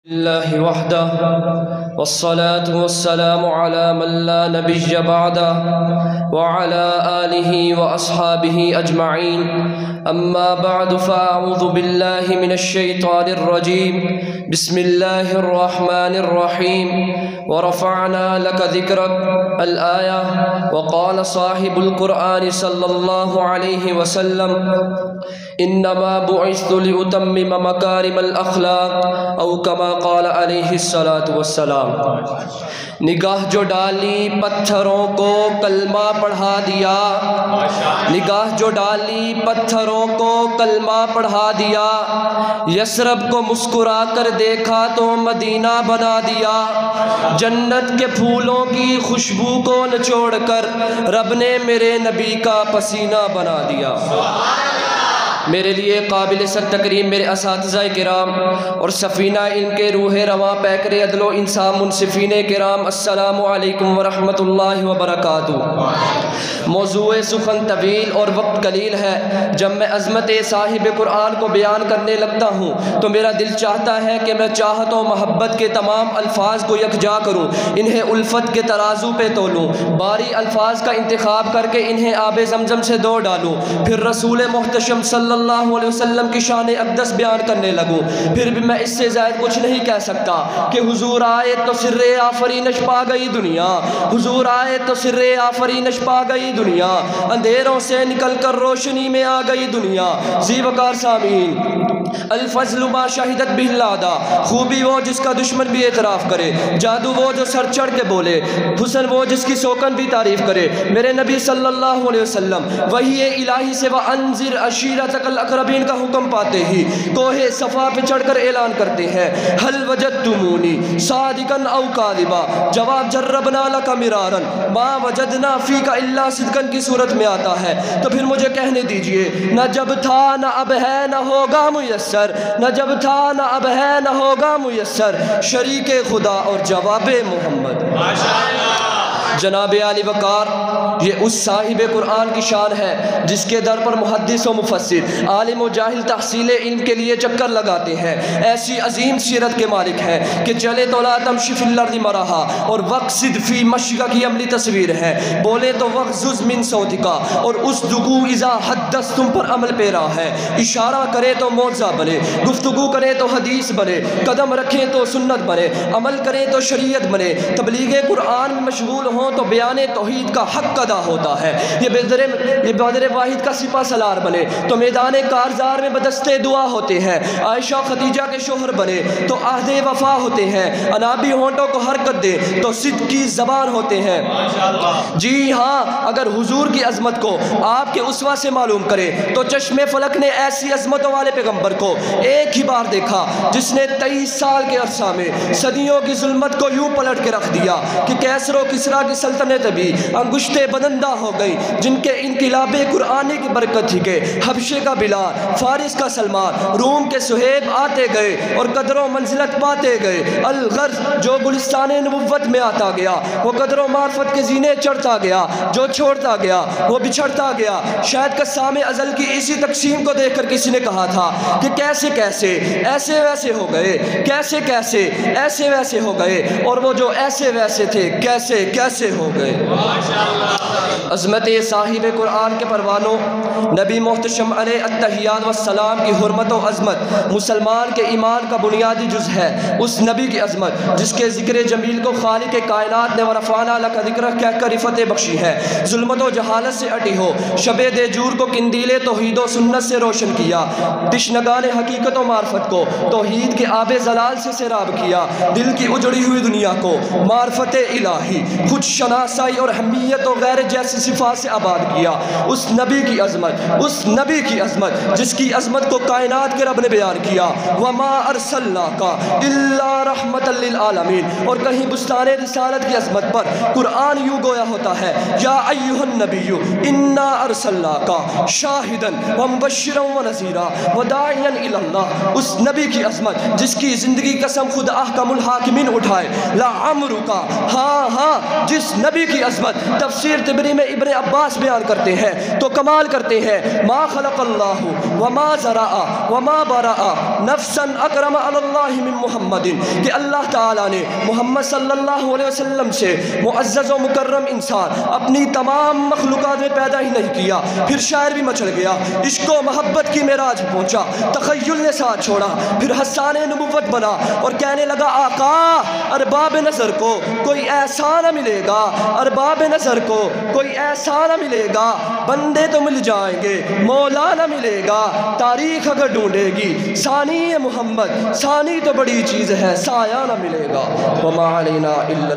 الله وحده والصلاة والسلام على من لا نبي بعده وعلى آله وأصحابه أجمعين أما بعد فأعوذ بالله من الشيطان الرجيم بسم الله الرحمن الرحيم ورفعنا لك ذكرك الآية وقال صاحب القرآن صلى الله عليه وسلم انما بعثت لأتمم مکارم الاخلاق او کما قال علیہ الصلاۃ والسلام۔ نگاہ جو ڈالی پتھروں کو کلمہ پڑھا دیا، نگاہ جو ڈالی پتھروں کو کلمہ پڑھا دیا، یثرب کو مسکرا کر دیکھا تو مدینہ بنا دیا، جنت کے پھولوں کی خوشبو کو نچوڑ کر رب نے میرے نبی کا پسینہ بنا دیا۔ میرے لیے قابل صد تکریم میرے اساتذہ کرام اور سفینہ علم کے روح رواں پیکر عدل و انصاف منصفین کرام، السلام علیکم ورحمۃ اللہ وبرکاتہ۔ موضوع سخن طویل اور وقت قلیل ہے۔ جب میں عظمت صاحب قرآن کو بیان کرنے لگتا ہوں تو میرا دل چاہتا ہے کہ میں چاہت و محبت کے تمام الفاظ کو یکجا کروں، انہیں الفت کے ترازو پہ تولوں، باری الفاظ کا انتخاب کر کے انہیں آب زمزم سے دھو ڈالوں، پھر رسول محتشم صلی اللہ علیہ وسلم کی شان اقدس بیان کرنے لگوں۔ پھر بھی میں اس سے زائد کچھ نہیں کہہ سکتا کہ حضور آئے تو سر آفرینش پا گئی دنیا، حضور آئے تو سر آفرینش پا گئی دنیا، اندھیروں سے نکل کر روشنی میں آ گئی دنیا۔ ذی وقار سامعین، الفضل ما شہدت بہ الأعداء، خوبی وہ جس کا دشمن بھی اعتراف کرے، جادو وہ جو سر چڑھ کے بولے، حسن وہ جس کی سوکن بھی تعریف کرے۔ میرے نبی صلی اللہ علیہ وسلم وحی الہی سے وَأَنذِرْ عَشِيرَتَكَ الْأَقْرَبِينَ کا حکم پاتے ہی کوہ صفا پہ چڑھ کر اعلان کرتے ہیں، هَلْ وَجَدْتُمُونِي صَادِقًا أَوْ كَاذِبًا، جواب جربنا لَكَ مِرَارًا مَا وَجَدْنَا فِيكَ إِلَّا صِدْقًا کی صورت میں آتا ہے۔ تو پھر مجھے کہنے دیجئے، نہ جب تھا نہ اب ہے نہ ہوگا میسر، نہ جب تھا نہ اب ہے نہ ہوگا میسر، شریک خدا اور جواب محمد۔ جناب علی وقار، یہ اس صاحب قرآن کی شان ہے جس کے در پر محدث و مفسر، عالم و جاہل تحصیل علم کے لیے چکر لگاتے ہیں۔ ایسی عظیم سیرت کے مالک ہے کہ چلے تو لا تمشی فی الارض مرحا اور وقصد فی مشیکا کی عملی تصویر ہے، بولے تو وغضض من صوتکا اور اسدقوا اذا حدث تم پر عمل پیرا ہے، اشارہ کرے تو معجزہ بنے، گفتگو کرے تو حدیث بنے، قدم رکھیں تو سنت بنے، عمل کریں تو شریعت بنے، تبلیغ قرآن میں مشغول ہوں تو بیان توحید کا حق ادا ہوتا ہے، یہ بدر واحد کا سپہ سالار بنے تو میدان کارزار میں بدستے دعا ہوتے ہیں، عائشہ خدیجہ کے شوہر بنے تو عہد وفا ہوتے ہیں، انابی ہونٹوں کو حرکت دے تو صدق کی زبان ہوتے ہیں۔ جی ہاں، اگر حضور کی عظمت کو آپ کے اسوہ سے معلوم کرے تو چشم فلک نے ایسی عظمتوں والے پیغمبر کو ایک ہی بار دیکھا جس نے 23 سال کے عرصہ میں صدیوں کی ظلمت کو یوں پلٹ کے رکھ دیا کہ کیسر و کسریٰ کی سلطنت بھی انگشتے بلندہ ہو گئی، جن کے انقلاب قرآنی کی برکت تھی کہ حبشے کا بلال، فارس کا سلمان، روم کے سہیب آتے گئے اور قدر و منزلت پاتے گئے۔ الغرض جو گلستان نبوت میں آتا گیا وہ قدر و معرفت کے زینے چڑھتا گیا، جو چھوڑتا گیا وہ بچھڑتا گیا۔ شاید قسام ازل کی اسی تقسیم کو دیکھ کر کسی نے کہا تھا کہ کیسے کیسے ایسے ویسے ہو گئے، کیسے کیسے ایسے ویسے ہو گئے، اور وہ جو ایسے ویسے تھے کیسے کیسے ہو گئے۔ عظمت صاحب قرآن کے پروانوں، نبی محتشم علیہ التحیات والسلام کی حرمت و عظمت مسلمان کے ایمان کا بنیادی جز ہے۔ اس نبی کی عظمت جس کے ذکر جمیل کو خالق کائنات نے ورفعنا لک ذکرک کہہ کر رفعت بخشی ہے، ظلمت و جہالت سے اٹی ہو، شب دیجور کو قندیل توحید و سنت سے روشن کیا، تشنگان حقیقت و معرفت کو توحید کے آب زلال سے سیراب کیا، دل کی اجڑی ہوئی دنیا کو معرفت الہی، خود شناسائی اور حمیت و غیر جیسی صفات سے آباد کیا۔ اس نبی کی عظمت، اس نبی کی عظمت جس کی عظمت کو کائنات کے رب نے بیان کیا، وَمَا أَرْسَلْنَاكَ إِلَّا رَحْمَةً لِّلْعَالَمِينَ، اور کہیں بستان رسالت کی عظمت پر قرآن یوں گویا ہوتا ہے، یا ایھا النبی انا ارسلناک شاہدا ومبشرا ونذیرا وداعیا الی اللہ۔ اس نبی کی عظمت جس کی زندگی قسم خود احکم الحاکمین اٹھائے، لعمرک، ہاں ہاں جس نبی کی عظمت تفسیر طبری میں ابن عباس بیان کرتے ہیں تو کمال کرتے ہیں، ما خلق اللہ وما ذرا وما برا نفسا اکرم علی اللہ من محمد، کہ اللہ تعالیٰ نے محمد صلی اللہ علیہ وسلم سے معزز و مکرم انسان اپنی تمام مخلوقات میں پیدا ہی نہیں کیا۔ پھر شاعر بھی مچل گیا، عشق و محبت کی معراج پہنچا، تخیل نے ساتھ چھوڑا، پھر حسان نبوت بنا اور کہنے لگا آقا ارباب نظر کو کوئی ایسا نہ ملے گا، ارباب نظر کو کوئی ایسا نہ ملے گا، بندے تو مل جائیں گے مولا نہ ملے گا، تاریخ اگر ڈھونڈے گی ثانی محمد، ثانی تو بڑی چیز ہے، سایہ نہ ملے گا۔ وما علینا الا